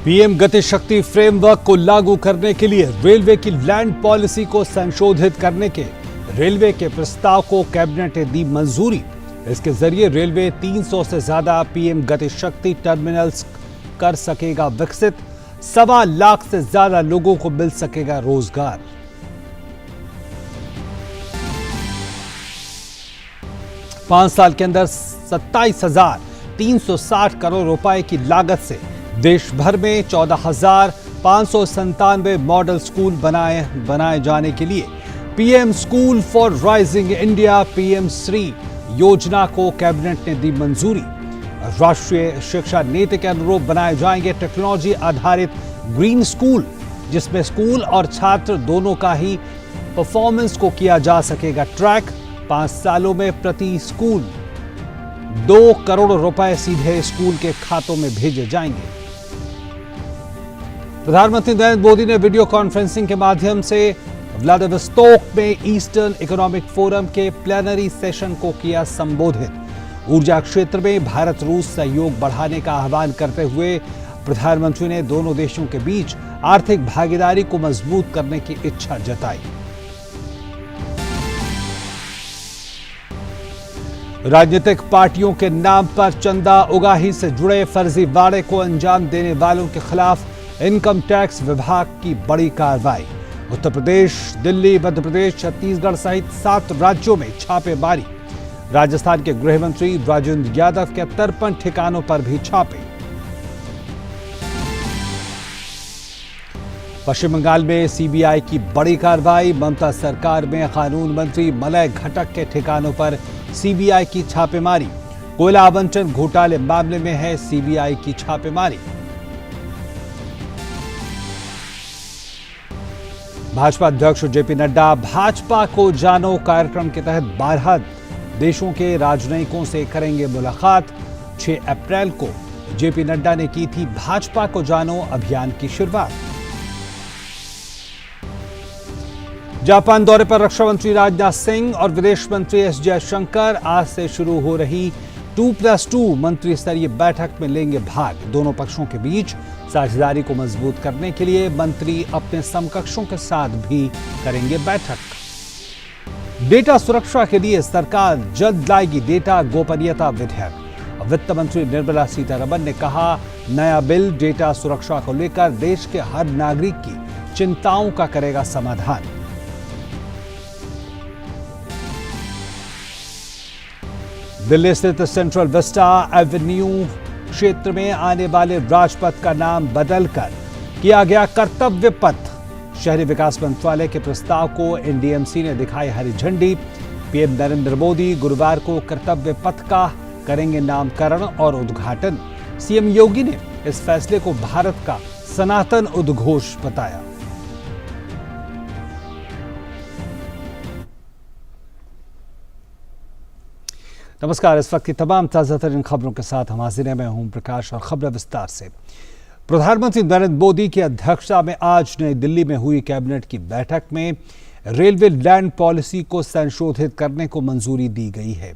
PM गति शक्ति framework को लागू करने के लिए रेलवे की लैंड पॉलिसी को संशोधित करने के रेलवे के प्रस्ताव को कैबिनेट ने दी मंजूरी। इसके जरिए रेलवे 300 से ज्यादा पीएम गति शक्ति टर्मिनल्स कर सकेगा विकसित। 1.25 लाख से ज्यादा लोगों को मिल सकेगा रोजगार। पांच साल के अंदर 27,360 करोड़ रुपए की लागत से देश भर में 14,597 मॉडल स्कूल बनाए जाने के लिए PM school for rising India PM Shri योजना को कैबिनेट ने दी मंजूरी। राष्ट्रीय शिक्षा नीति के अनुरूप बनाए जाएंगे टेक्नोलॉजी आधारित ग्रीन स्कूल, जिसमें स्कूल और छात्र दोनों का ही परफॉर्मेंस को किया जा सकेगा ट्रैक। 5 सालों में प्रति स्कूल 2 करोड़ रुपए सीधे स्कूल के खातों में भेजे जाएंगे। प्रधानमंत्री नरेंद्र मोदी ने वीडियो कॉन्फ्रेंसिंग के माध्यम से व्लादिवोस्तोक में ईस्टर्न इकोनॉमिक फोरम के प्लेनरी सेशन को किया संबोधित। ऊर्जा क्षेत्र में भारत रूस सहयोग बढ़ाने का आह्वान करते हुए प्रधानमंत्री ने दोनों देशों के बीच आर्थिक भागीदारी को मजबूत करने की इच्छा जताई। राजनीतिक पार्टियों के नाम पर चंदा उगाही से जुड़े फर्जीवाड़े को अंजाम देने वालों के खिलाफ इनकम टैक्स विभाग की बड़ी कार्रवाई। उत्तर प्रदेश, दिल्ली, मध्य प्रदेश, छत्तीसगढ़ सहित 7 राज्यों में छापेमारी। राजस्थान के गृह मंत्री राजेंद्र यादव के 53 ठिकानों पर भी छापे। पश्चिम बंगाल में सीबीआई की बड़ी कार्रवाई। ममता सरकार में कानून मंत्री मलय घटक के ठिकानों पर सीबीआई की छापेमारी। कोयला आवंटन घोटाले मामले में है सीबीआई की छापेमारी। भाजपा अध्यक्ष जेपी नड्डा भाजपा को जानो कार्यक्रम के तहत 12 देशों के राजनयिकों से करेंगे मुलाकात। 6 अप्रैल को जेपी नड्डा ने की थी भाजपा को जानो अभियान की शुरुआत। जापान दौरे पर रक्षा मंत्री राजनाथ सिंह और विदेश मंत्री एस जयशंकर आज से शुरू हो रही 2+2 मंत्री स्तरीय बैठक में लेंगे भाग। दोनों पक्षों के बीच साझेदारी को मजबूत करने के लिए मंत्री अपने समकक्षों के साथ भी करेंगे बैठक। डेटा सुरक्षा के लिए सरकार जल्द लाएगी डेटा गोपनीयता विधेयक। वित्त मंत्री निर्मला सीतारमण ने कहा, नया बिल डेटा सुरक्षा को लेकर देश के हर नागरिक की चिंताओं का करेगा समाधान। दिल्ली स्थित सेंट्रल विस्टा एवेन्यू क्षेत्र में आने वाले राजपथ का नाम बदलकर किया गया कर्तव्य पथ। शहरी विकास मंत्रालय के प्रस्ताव को एनडीएमसी ने दिखाई हरी झंडी। पीएम नरेंद्र मोदी गुरुवार को कर्तव्य पथ का करेंगे नामकरण और उद्घाटन। सीएम योगी ने इस फैसले को भारत का सनातन उद्घोष बताया। नमस्कार, इस वक्त की तमाम ताजा तरीन खबरों के साथ हम हाजिर हैं। मैं हूं प्रकाश और खबर विस्तार से। प्रधानमंत्री नरेंद्र मोदी की अध्यक्षता में आज नई दिल्ली में हुई कैबिनेट की बैठक में रेलवे लैंड पॉलिसी को संशोधित करने को मंजूरी दी गई है।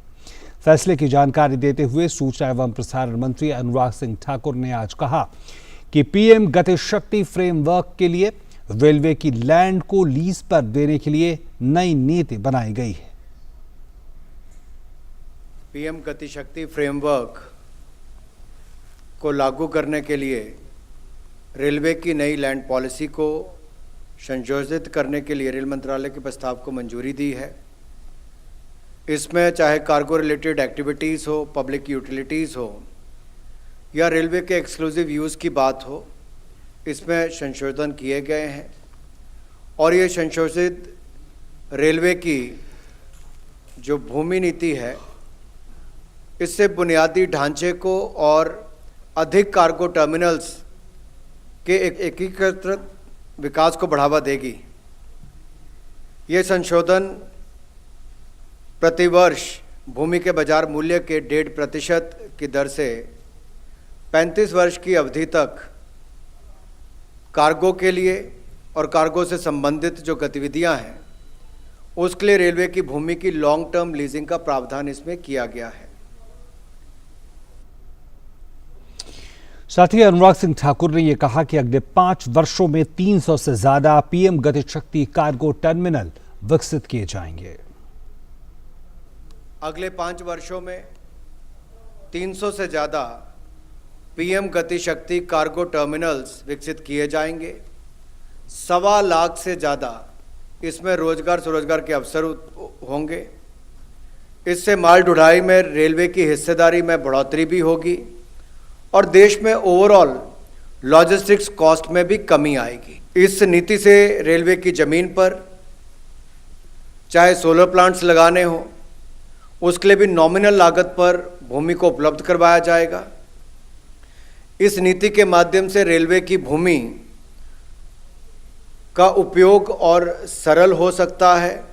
फैसले की जानकारी देते हुए सूचना एवं प्रसारण मंत्री अनुराग सिंह ठाकुर ने आज कहा कि पीएम गति शक्ति फ्रेमवर्क के लिए रेलवे की लैंड को लीज पर देने के लिए नई नीति बनाई गई है। पीएम गति शक्ति फ्रेमवर्क को लागू करने के लिए रेलवे की नई लैंड पॉलिसी को संशोधित करने के लिए रेल मंत्रालय के प्रस्ताव को मंजूरी दी है। इसमें चाहे कार्गो रिलेटेड एक्टिविटीज़ हो, पब्लिक यूटिलिटीज़ हो या रेलवे के एक्सक्लूसिव यूज़ की बात हो, इसमें संशोधन किए गए हैं। और ये संशोधित रेलवे की जो भूमि नीति है, इससे बुनियादी ढांचे को और अधिक कार्गो टर्मिनल्स के एकीकृत विकास को बढ़ावा देगी। ये संशोधन प्रतिवर्ष भूमि के बाजार मूल्य के 1.5% की दर से 35 वर्ष की अवधि तक कार्गो के लिए और कार्गो से संबंधित जो गतिविधियां हैं उसके लिए रेलवे की भूमि की लॉन्ग टर्म लीजिंग का प्रावधान इसमें किया गया है। साथ ही अनुराग सिंह ठाकुर ने यह कहा कि अगले 5 वर्षों में 300 से ज्यादा पीएम गति शक्ति कार्गो टर्मिनल विकसित किए जाएंगे। अगले 5 वर्षों में 300 से ज़्यादा पीएम गति शक्ति कार्गो टर्मिनल्स विकसित किए जाएंगे। 1.25 लाख से ज़्यादा इसमें रोजगार स्वरोजगार के अवसर होंगे। इससे माल ढुलाई में रेलवे की हिस्सेदारी में बढ़ोतरी भी होगी और देश में ओवरऑल लॉजिस्टिक्स कॉस्ट में भी कमी आएगी। इस नीति से रेलवे की ज़मीन पर चाहे सोलर प्लांट्स लगाने हो, उसके लिए भी नॉमिनल लागत पर भूमि को उपलब्ध करवाया जाएगा। इस नीति के माध्यम से रेलवे की भूमि का उपयोग और सरल हो सकता है।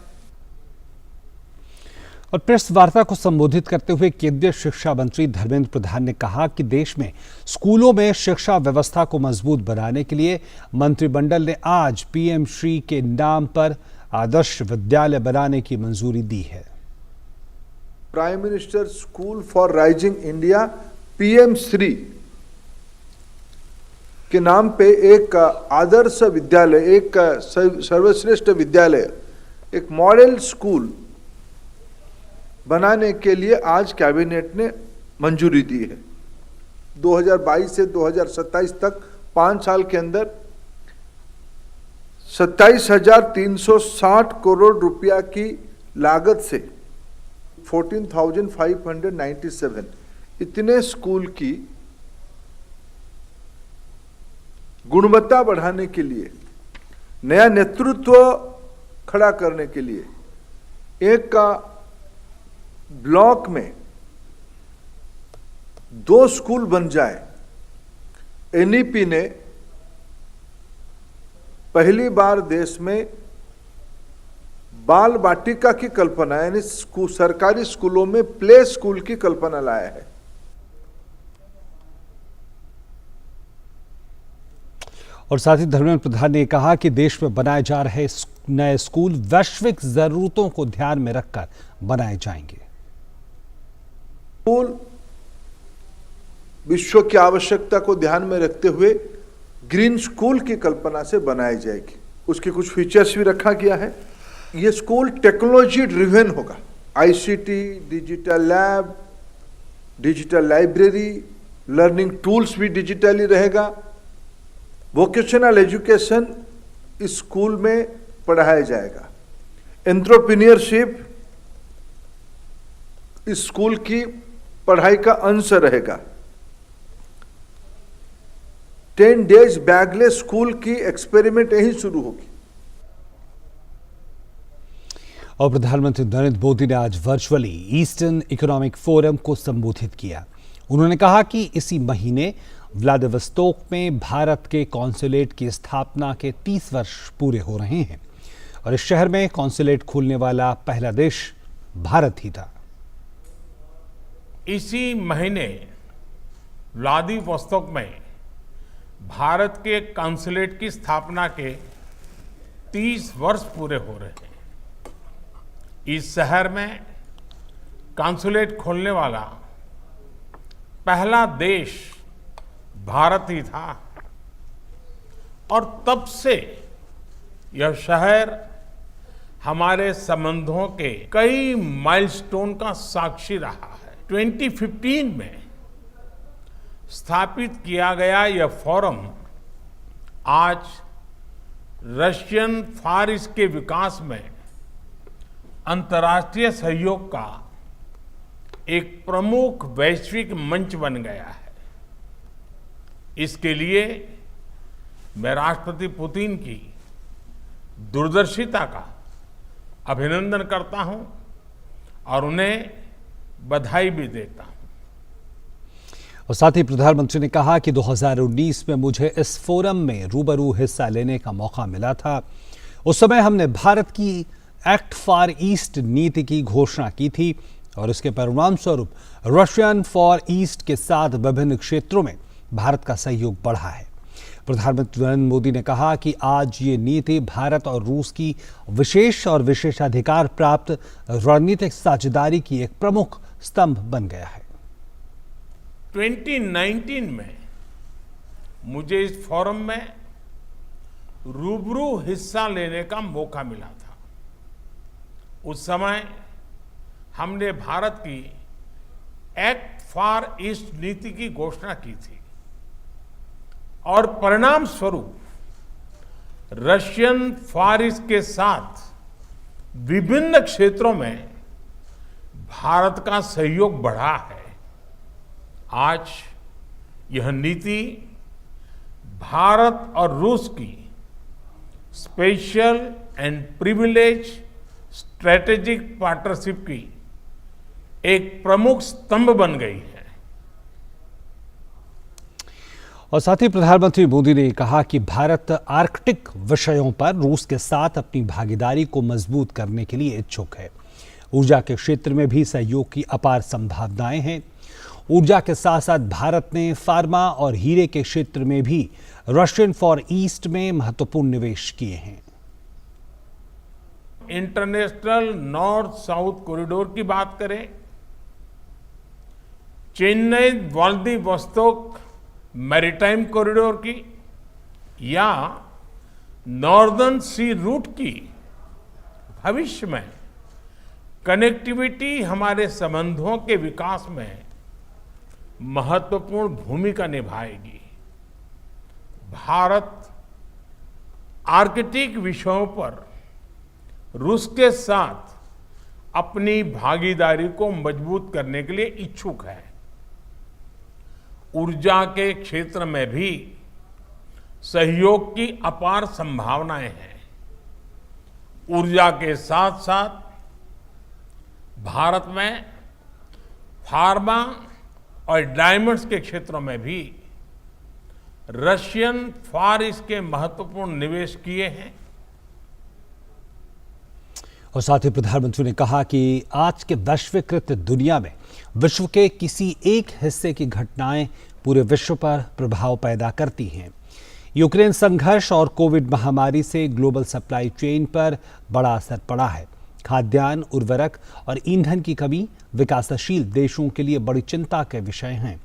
और प्रेस वार्ता को संबोधित करते हुए केंद्रीय शिक्षा मंत्री धर्मेंद्र प्रधान ने कहा कि देश में स्कूलों में शिक्षा व्यवस्था को मजबूत बनाने के लिए मंत्रिमंडल ने आज पीएम श्री के नाम पर आदर्श विद्यालय बनाने की मंजूरी दी है। Prime minister school for rising India PM Shri के नाम पे एक आदर्श विद्यालय, एक सर्वश्रेष्ठ विद्यालय, एक मॉडल स्कूल बनाने के लिए आज कैबिनेट ने मंजूरी दी है। 2022 से 2027 तक 5 साल के अंदर 27,360 करोड़ रुपया की लागत से 14,597 इतने स्कूल की गुणवत्ता बढ़ाने के लिए, नया नेतृत्व खड़ा करने के लिए एक का ब्लॉक में 2 स्कूल बन जाए। एनईपी ने पहली बार देश में बाल वाटिका की कल्पना, यानी सरकारी स्कूलों में प्ले स्कूल की कल्पना लाया है। और साथ ही धर्मेंद्र प्रधान ने कहा कि देश में बनाए जा रहे नए स्कूल वैश्विक जरूरतों को ध्यान में रखकर बनाए जाएंगे। स्कूल विश्व की आवश्यकता को ध्यान में रखते हुए ग्रीन स्कूल की कल्पना से बनाई जाएगी। उसके कुछ फीचर्स भी रखा गया है। ये स्कूल टेक्नोलॉजी ड्रिवन होगा। ICT, digital lab, digital library, learning tools भी डिजिटली रहेगा। वोकेशनल एजुकेशन इस स्कूल में पढ़ाया जाएगा। एंटरप्रेन्योरशिप इस स्कूल की पढ़ाई का अंश रहेगा। 10 डेज बैगलेस स्कूल की एक्सपेरिमेंट यही शुरू होगी। और प्रधानमंत्री नरेंद्र मोदी ने आज वर्चुअली ईस्टर्न इकोनॉमिक फोरम को संबोधित किया। उन्होंने कहा कि इसी महीने व्लादिवोस्तोक में भारत के कॉन्सुलेट की स्थापना के 30 वर्ष पूरे हो रहे हैं और इस शहर में कॉन्सुलेट खोलने वाला पहला देश भारत ही था। इसी महीने व्लादिवोस्तोक में भारत के कॉन्सुलेट की स्थापना के 30 वर्ष पूरे हो रहे हैं। इस शहर में कॉन्सुलेट खोलने वाला पहला देश भारत ही था और तब से यह शहर हमारे संबंधों के कई माइलस्टोन का साक्षी रहा है। 2015 में स्थापित किया गया यह फोरम आज रशियन फार ईस्ट के विकास में अंतर्राष्ट्रीय सहयोग का एक प्रमुख वैश्विक मंच बन गया है। इसके लिए मैं राष्ट्रपति पुतिन की दूरदर्शिता का अभिनंदन करता हूं और उन्हें बधाई भी देता हूं। और साथ ही प्रधानमंत्री ने कहा कि 2019 में मुझे इस फोरम में रूबरू हिस्सा लेने का मौका मिला था। उस समय हमने भारत की एक्ट फॉर ईस्ट नीति की घोषणा की थी और इसके परिणाम स्वरूप रशियन फॉर ईस्ट के साथ विभिन्न क्षेत्रों में भारत का सहयोग बढ़ा है। प्रधानमंत्री नरेंद्र मोदी ने कहा कि आज ये नीति भारत और रूस की विशेष और विशेषाधिकार प्राप्त रणनीतिक साझेदारी की एक प्रमुख स्तंभ बन गया है। 2019 में मुझे इस फोरम में रूबरू हिस्सा लेने का मौका मिला था। उस समय हमने भारत की एक्ट फॉर ईस्ट नीति की घोषणा की थी और परिणाम स्वरूप रशियन फॉर ईस्ट के साथ विभिन्न क्षेत्रों में भारत का सहयोग बढ़ा है। आज यह नीति भारत और रूस की special and privilege strategic partnership की एक प्रमुख स्तंभ बन गई है। और साथ ही प्रधानमंत्री मोदी ने कहा कि भारत आर्कटिक विषयों पर रूस के साथ अपनी भागीदारी को मजबूत करने के लिए इच्छुक है। ऊर्जा के क्षेत्र में भी सहयोग की अपार संभावनाएं हैं। ऊर्जा के साथ साथ भारत ने फार्मा और हीरे के क्षेत्र में भी रशियन फॉर ईस्ट में महत्वपूर्ण निवेश किए हैं। इंटरनेशनल नॉर्थ साउथ कॉरिडोर की बात करें, चेन्नई व्लादिवोस्तोक मैरीटाइम कॉरिडोर की या नॉर्दर्न सी रूट की, भविष्य में कनेक्टिविटी हमारे संबंधों के विकास में महत्वपूर्ण भूमिका निभाएगी। भारत आर्कटिक विषयों पर रूस के साथ अपनी भागीदारी को मजबूत करने के लिए इच्छुक है। ऊर्जा के क्षेत्र में भी सहयोग की अपार संभावनाएं हैं। ऊर्जा के साथ साथ भारत में फार्मा और डायमंड्स के क्षेत्रों में भी रशियन फार ईस्ट के महत्वपूर्ण निवेश किए हैं। और साथ ही प्रधानमंत्री ने कहा कि आज के वैश्वीकृत दुनिया में विश्व के किसी एक हिस्से की घटनाएं पूरे विश्व पर प्रभाव पैदा करती हैं। यूक्रेन संघर्ष और कोविड महामारी से ग्लोबल सप्लाई चेन पर बड़ा असर पड़ा है। खाद्यान्न, उर्वरक और ईंधन की कमी विकासशील देशों के लिए बड़ी चिंता के विषय हैं।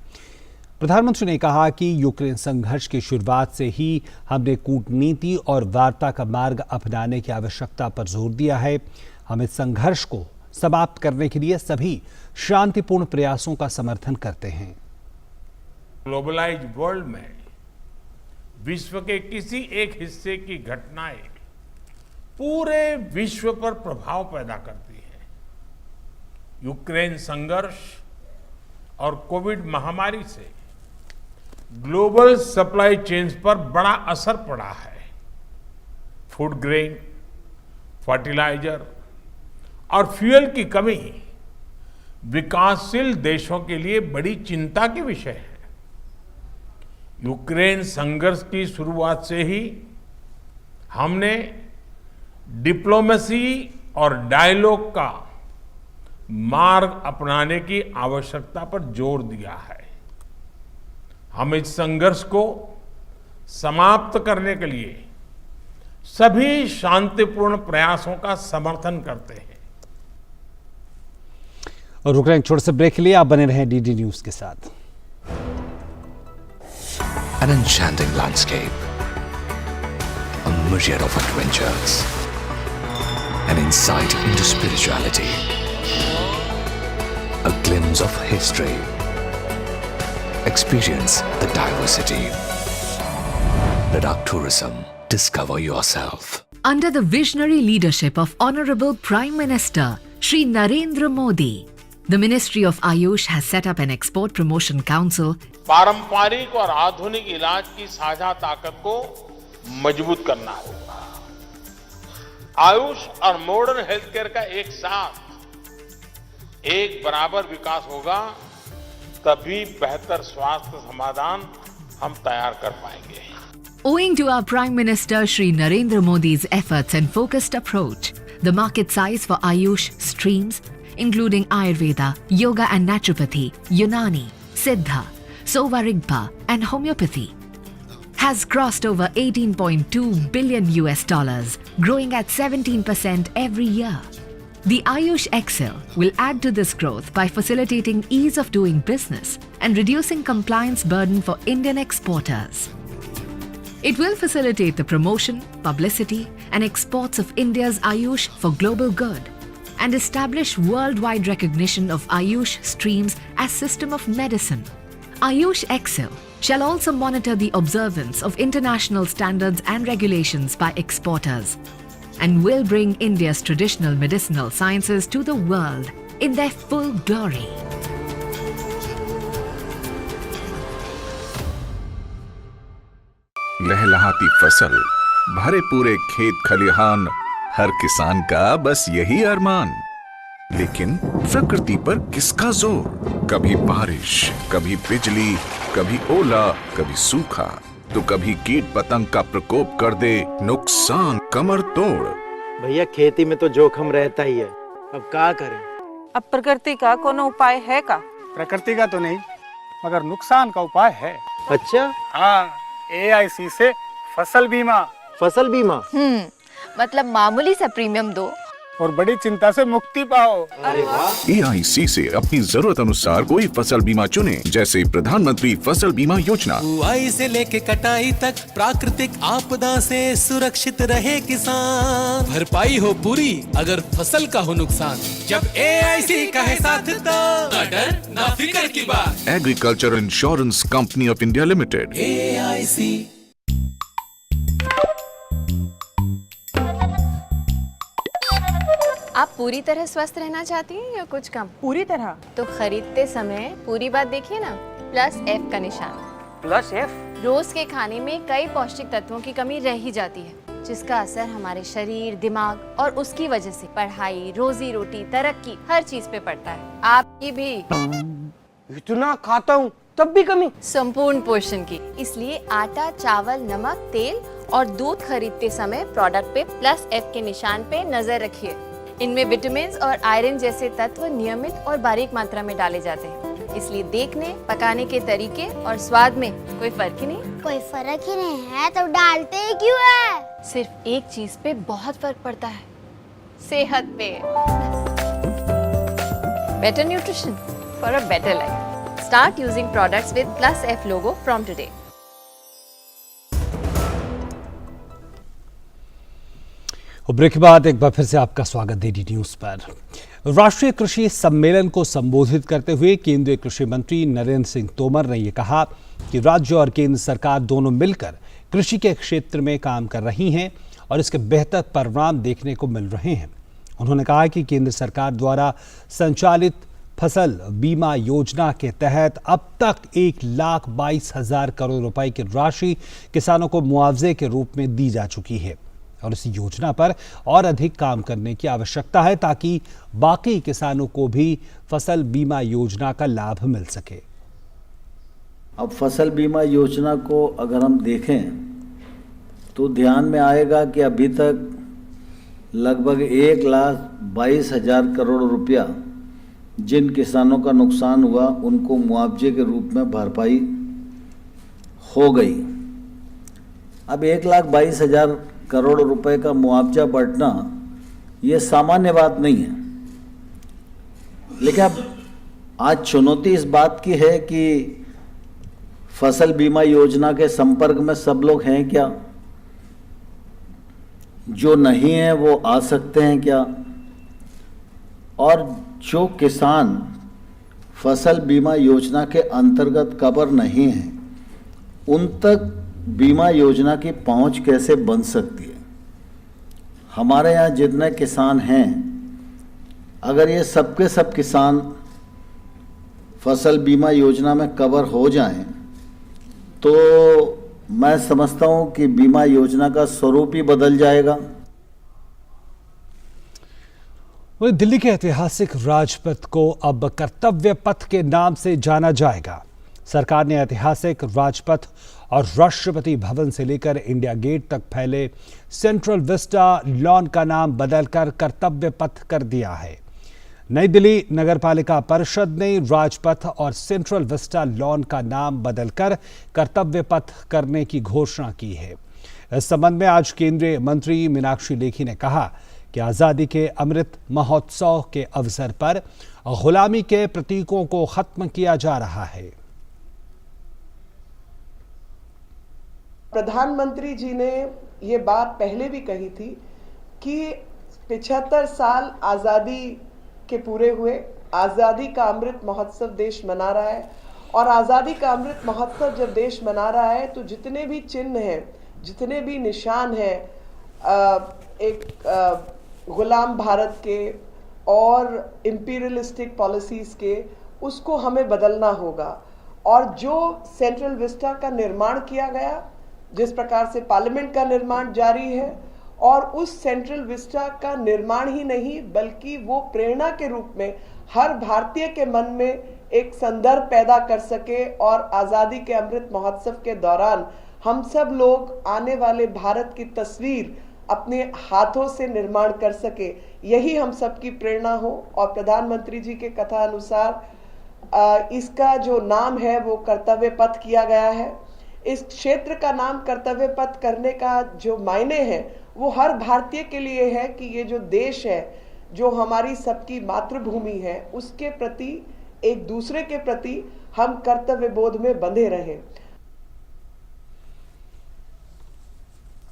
प्रधानमंत्री ने कहा कि यूक्रेन संघर्ष की शुरुआत से ही हमने कूटनीति और वार्ता का मार्ग अपनाने की आवश्यकता पर जोर दिया है। हम इस संघर्ष को समाप्त करने के लिए सभी शांतिपूर्ण प्रयासों का समर्थन करते हैं। ग्लोबलाइज्ड वर्ल्ड में विश्व के किसी एक हिस्से की घटनाएं पूरे विश्व पर प्रभाव पैदा करती है। यूक्रेन संघर्ष और कोविड महामारी से ग्लोबल सप्लाई चेन्स पर बड़ा असर पड़ा है। फूड ग्रेन, फर्टिलाइजर और फ्यूल की कमी विकासशील देशों के लिए बड़ी चिंता के विषय है। यूक्रेन संघर्ष की शुरुआत से ही हमने डिप्लोमेसी और डायलॉग का मार्ग अपनाने की आवश्यकता पर जोर दिया है। हम इस संघर्ष को समाप्त करने के लिए सभी शांतिपूर्ण प्रयासों का समर्थन करते हैं। और रुक रहे हैं छोटे से ब्रेक के लिए, आप बने रहें डीडी न्यूज के साथ। An enchanting landscape, a myriad of adventures, an insight into spirituality, a glimpse of history. Experience the diversity. Ladakh Tourism. Discover yourself. Under the visionary leadership of Honorable Prime Minister Shri Narendra Modi, the Ministry of Ayush has set up an export promotion council. पारंपरिक और आधुनिक इलाज की साझा ताकत को मजबूत करना होगा। आयुष और मॉडर्न हेल्थ केयर का एक साथ एक बराबर विकास होगा, तभी बेहतर स्वास्थ्य समाधान हम तैयार कर पाएंगे। Owing to our Prime Minister Shri Narendra Modi's efforts and focused approach, the market size for Ayush streams, including Ayurveda, Yoga and Naturopathy, Unani, Siddha, Sova Rigpa and Homeopathy, has crossed over $18.2 billion, growing at 17% every year. The Ayush Excel will add to this growth by facilitating ease of doing business and reducing compliance burden for Indian exporters. It will facilitate the promotion, publicity, and exports of India's Ayush for global good and establish worldwide recognition of Ayush streams as system of medicine. Ayush Excel shall also monitor the observance of international standards and regulations by exporters and will bring India's traditional medicinal sciences to the world in their full glory. लहलहाती फसल, भरे पूरे खेत खलिहान, हर किसान का बस यही अरमान। लेकिन प्रकृति पर किसका जोर? कभी बारिश, कभी बिजली, कभी ओला, कभी सूखा, तो कभी कीट पतंग का प्रकोप कर दे नुकसान कमर तोड़। भैया खेती में तो जोखम रहता ही है, अब क्या करें? अब प्रकृति का कोनो उपाय है का? प्रकृति का तो नहीं, मगर नुकसान का उपाय है। अच्छा? हाँ, AIC से फसल बीमा। फसल बीमा? मतलब मामूली सा प्रीमियम दो और बड़ी चिंता से मुक्ति पाओ। अरे वाह! AIC से अपनी जरूरत अनुसार कोई फसल बीमा चुने, जैसे प्रधानमंत्री फसल बीमा योजना। बुआई से लेके कटाई तक प्राकृतिक आपदा से सुरक्षित रहे किसान। भरपाई हो पूरी अगर फसल का हो नुकसान, जब AIC का है साथ तो ना डर ना फिक्र की बात। Agriculture insurance company of India limited. AIC। आप पूरी तरह स्वस्थ रहना चाहती हैं या कुछ कम? पूरी तरह। तो खरीदते समय पूरी बात देखिए ना, +F का निशान। +F? रोज के खाने में कई पौष्टिक तत्वों की कमी रह ही जाती है, जिसका असर हमारे शरीर, दिमाग और उसकी वजह से पढ़ाई, रोजी रोटी, तरक्की हर चीज पे पड़ता है। आपकी भी। इतना खाता हूँ तब भी कमी? संपूर्ण पोषण की। इसलिए आटा, चावल, नमक, तेल और दूध खरीदते समय प्रोडक्ट पे +F के निशान पे नजर रखिए। इनमें विटामिन और आयरन जैसे तत्व नियमित और बारीक मात्रा में डाले जाते हैं, इसलिए देखने, पकाने के तरीके और स्वाद में कोई फर्क ही नहीं। कोई फर्क ही नहीं है तो डालते ही क्यों है? सिर्फ एक चीज पे बहुत फर्क पड़ता है, सेहत पे। Better nutrition for a better life. Start using products with +F logo from today. और ब्रेक के बाद एक बार फिर से आपका स्वागत DD न्यूज पर। राष्ट्रीय कृषि सम्मेलन को संबोधित करते हुए केंद्रीय कृषि मंत्री नरेंद्र सिंह तोमर ने यह कहा कि राज्य और केंद्र सरकार दोनों मिलकर कृषि के क्षेत्र में काम कर रही हैं और इसके बेहतर परिणाम देखने को मिल रहे हैं। उन्होंने कहा कि केंद्र सरकार द्वारा संचालित फसल बीमा योजना के तहत अब तक 1,22,000 करोड़ रुपए की राशि किसानों को मुआवजे के रूप में दी जा चुकी है और इस योजना पर और अधिक काम करने की आवश्यकता है ताकि बाकी किसानों को भी फसल बीमा योजना का लाभ मिल सके। अब फसल बीमा योजना को अगर हम देखें तो ध्यान में आएगा कि अभी तक लगभग 1,22,000 करोड़ रुपया जिन किसानों का नुकसान हुआ उनको मुआवजे के रूप में भरपाई हो गई। अब 1,22,000 करोड़ रुपए का मुआवजा बढ़ना ये सामान्य बात नहीं है, लेकिन अब आज चुनौती इस बात की है कि फसल बीमा योजना के संपर्क में सब लोग हैं क्या, जो नहीं है वो आ सकते हैं क्या, और जो किसान फसल बीमा योजना के अंतर्गत कवर नहीं है उन तक बीमा योजना की पहुंच कैसे बन सकती है। हमारे यहाँ जितने किसान हैं, अगर ये सबके सब किसान फसल बीमा योजना में कवर हो जाएं तो मैं समझता हूं कि बीमा योजना का स्वरूप ही बदल जाएगा। दिल्ली के ऐतिहासिक राजपथ को अब कर्तव्य पथ के नाम से जाना जाएगा। सरकार ने ऐतिहासिक राजपथ और राष्ट्रपति भवन से लेकर इंडिया गेट तक फैले सेंट्रल विस्टा लॉन का नाम बदलकर कर्तव्य पथ कर दिया है। नई दिल्ली नगरपालिका परिषद ने राजपथ और सेंट्रल विस्टा लॉन का नाम बदलकर कर्तव्य पथ करने की घोषणा की है। इस संबंध में आज केंद्रीय मंत्री मीनाक्षी लेखी ने कहा कि आजादी के अमृत महोत्सव के अवसर पर गुलामी के प्रतीकों को खत्म किया जा रहा है। प्रधानमंत्री जी ने ये बात पहले भी कही थी कि 75 साल आज़ादी के पूरे हुए, आज़ादी का अमृत महोत्सव देश मना रहा है और आज़ादी का अमृत महोत्सव जब देश मना रहा है तो जितने भी चिन्ह हैं, जितने भी निशान हैं एक गुलाम भारत के और इंपीरियलिस्टिक पॉलिसीज़ के, उसको हमें बदलना होगा। और जो सेंट्रल विस्टा का निर्माण किया गया, जिस प्रकार से पार्लियामेंट का निर्माण जारी है, और उस सेंट्रल विस्टा का निर्माण ही नहीं बल्कि वो प्रेरणा के रूप में हर भारतीय के मन में एक संदर्भ पैदा कर सके और आज़ादी के अमृत महोत्सव के दौरान हम सब लोग आने वाले भारत की तस्वीर अपने हाथों से निर्माण कर सके, यही हम सबकी प्रेरणा हो। और प्रधानमंत्री जी के कथा अनुसार इसका जो नाम है वो कर्तव्य पथ किया गया है। इस क्षेत्र का नाम कर्तव्य पथ करने का जो मायने है वो हर भारतीय के लिए है कि ये जो देश है, जो हमारी सबकी मातृभूमि है, उसके प्रति, एक दूसरे के प्रति हम कर्तव्य बोध में बंधे रहें।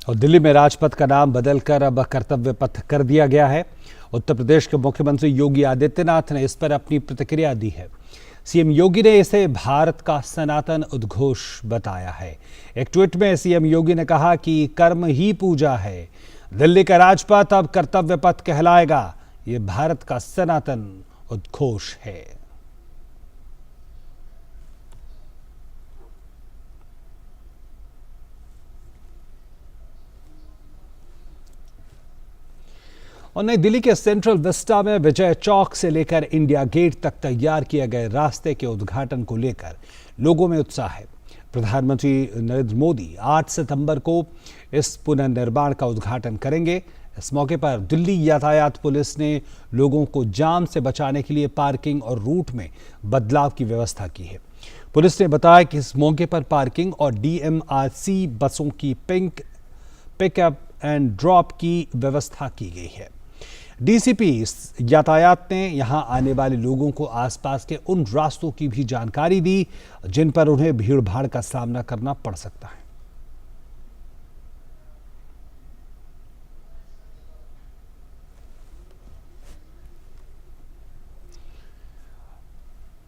और दिल्ली में राजपथ का नाम बदलकर अब कर्तव्य पथ कर दिया गया है। उत्तर प्रदेश के मुख्यमंत्री योगी आदित्यनाथ ने इस पर अपनी प्रतिक्रिया दी है। सीएम योगी ने इसे भारत का सनातन उद्घोष बताया है। एक ट्वीट में सीएम योगी ने कहा कि कर्म ही पूजा है, दिल्ली का राजपथ अब कर्तव्य पथ कहलाएगा, ये भारत का सनातन उद्घोष है। और नई दिल्ली के सेंट्रल विस्टा में विजय चौक से लेकर इंडिया गेट तक तैयार किए गए रास्ते के उद्घाटन को लेकर लोगों में उत्साह है। प्रधानमंत्री नरेंद्र मोदी 8 सितंबर को इस पुनर्निर्माण का उद्घाटन करेंगे। इस मौके पर दिल्ली यातायात पुलिस ने लोगों को जाम से बचाने के लिए पार्किंग और रूट में बदलाव की व्यवस्था की है। पुलिस ने बताया कि इस मौके पर पार्किंग और डीएमआरसी बसों की पिकअप एंड ड्रॉप की व्यवस्था की गई है। डीसीपी यातायात ने यहां आने वाले लोगों को आसपास के उन रास्तों की भी जानकारी दी जिन पर उन्हें भीड़ भाड़ का सामना करना पड़ सकता है।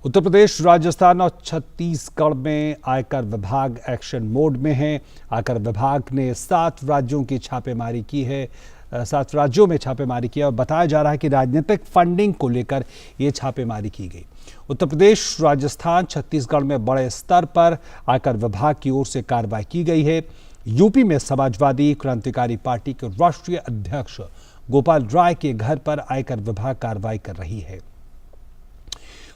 उत्तर प्रदेश, राजस्थान और छत्तीसगढ़ में आयकर विभाग एक्शन मोड में है। आयकर विभाग ने 7 राज्यों की छापेमारी की है, 7 राज्यों में छापेमारी की है और बताया जा रहा है कि राजनीतिक फंडिंग को लेकर यह छापेमारी की गई। उत्तर प्रदेश, राजस्थान, छत्तीसगढ़ में बड़े स्तर पर आयकर विभाग की ओर से कार्रवाई की गई है। यूपी में समाजवादी क्रांतिकारी पार्टी के राष्ट्रीय अध्यक्ष गोपाल राय के घर पर आयकर विभाग कार्रवाई कर रही है।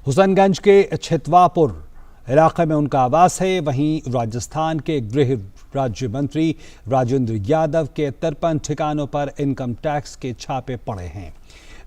हुसैनगंज के छितवापुर इलाके में उनका आवास है। वहीं राजस्थान के गृह राज्य मंत्री राजेंद्र यादव के 53 ठिकानों पर इनकम टैक्स के छापे पड़े हैं।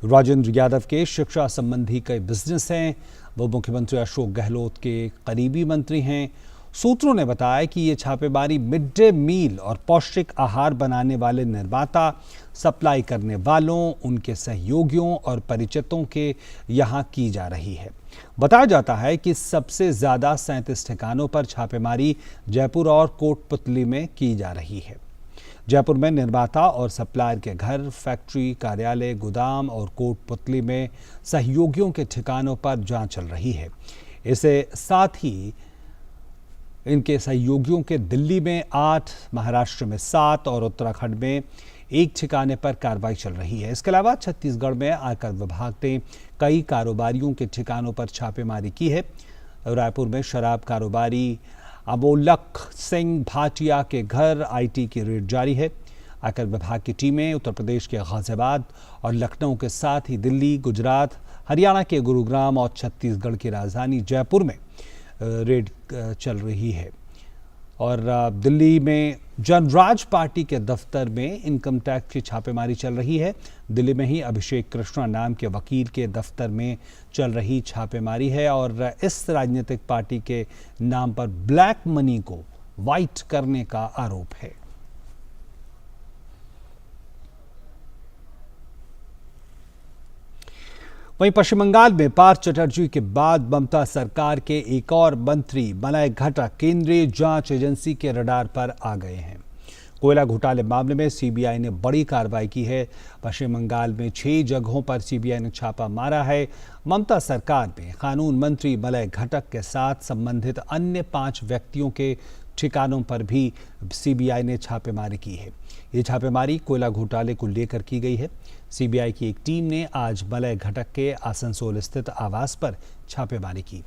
राजेंद्र यादव के शिक्षा संबंधी कई बिजनेस हैं। वो मुख्यमंत्री अशोक गहलोत के करीबी मंत्री हैं। सूत्रों ने बताया कि ये छापेमारी मिड डे मील और पौष्टिक आहार बनाने वाले निर्माता, सप्लाई करने वालों, उनके सहयोगियों और परिचितों के यहाँ की जा रही है। बताया जाता है कि सबसे ज्यादा 37 ठिकानों पर छापेमारी जयपुर और कोटपुतली में की जा रही है। जयपुर में निर्माता और सप्लायर के घर, फैक्ट्री, कार्यालय, गोदाम और कोटपुतली में सहयोगियों के ठिकानों पर जांच चल रही है। इसके साथ ही इनके सहयोगियों के दिल्ली में 8, महाराष्ट्र में 7 और उत्तराखंड में 1 ठिकाने पर कार्रवाई चल रही है। इसके अलावा छत्तीसगढ़ में आयकर विभाग ने कई कारोबारियों के ठिकानों पर छापेमारी की है। रायपुर में शराब कारोबारी अमोलक सिंह भाटिया के घर आईटी की रेड जारी है। आयकर विभाग की टीमें उत्तर प्रदेश के गाजियाबाद और लखनऊ के साथ ही दिल्ली, गुजरात, हरियाणा के गुरुग्राम और छत्तीसगढ़ की राजधानी जयपुर में रेड चल रही है। और दिल्ली में जनराज पार्टी के दफ्तर में इनकम टैक्स की छापेमारी चल रही है। दिल्ली में ही अभिषेक कृष्णा नाम के वकील के दफ्तर में चल रही छापेमारी है और इस राजनीतिक पार्टी के नाम पर ब्लैक मनी को वाइट करने का आरोप है। वहीं पश्चिम बंगाल में पार्थ चटर्जी के बाद ममता सरकार के एक और मंत्री मलय घटक केंद्रीय जांच एजेंसी के रडार पर आ गए हैं। कोयला घोटाले मामले में सीबीआई ने बड़ी कार्रवाई की है। पश्चिम बंगाल में 6 जगहों पर सीबीआई ने छापा मारा है। ममता सरकार में कानून मंत्री मलय घटक के साथ संबंधित अन्य 5 व्यक्तियों के ठिकानों पर भी सीबीआई ने छापेमारी की है। ये छापेमारी कोयला घोटाले को लेकर की गई है। सीबीआई की एक टीम ने आज मलय घटक के आसनसोल स्थित आवास पर छापेमारी की।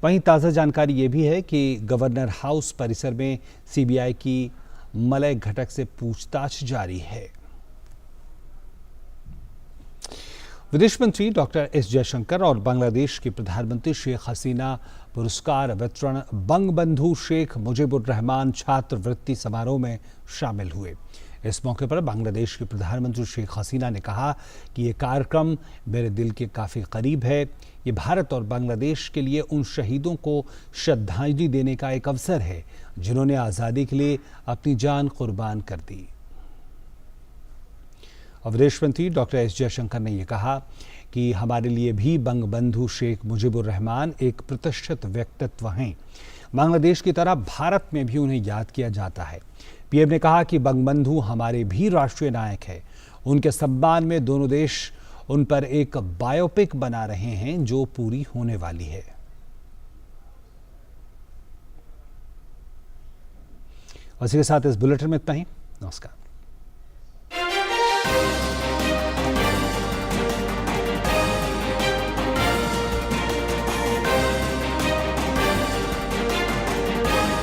वहीं ताज़ा जानकारी ये भी है कि गवर्नर हाउस परिसर में सीबीआई की मलय घटक से पूछताछ जारी है। विदेश मंत्री डॉक्टर एस जयशंकर और बांग्लादेश की प्रधानमंत्री शेख हसीना पुरस्कार वितरण बंगबंधु शेख मुजीबुर रहमान छात्रवृत्ति समारोह में शामिल हुए। इस मौके पर बांग्लादेश की प्रधानमंत्री शेख हसीना ने कहा कि ये कार्यक्रम मेरे दिल के काफ़ी करीब है। ये भारत और बांग्लादेश के लिए उन शहीदों को श्रद्धांजलि देने का एक अवसर है जिन्होंने आज़ादी के लिए अपनी जान कुर्बान कर दी। और विदेश मंत्री डॉक्टर एस जयशंकर ने यह कहा कि हमारे लिए भी बंगबंधु शेख मुजीबुर रहमान एक प्रतिष्ठित व्यक्तित्व हैं। बांग्लादेश की तरह भारत में भी उन्हें याद किया जाता है। पीएम ने कहा कि बंगबंधु हमारे भी राष्ट्रीय नायक हैं। उनके सम्मान में दोनों देश उन पर एक बायोपिक बना रहे हैं जो पूरी होने वाली है। इसी के साथ इस बुलेटिन में इतना ही। नमस्कार।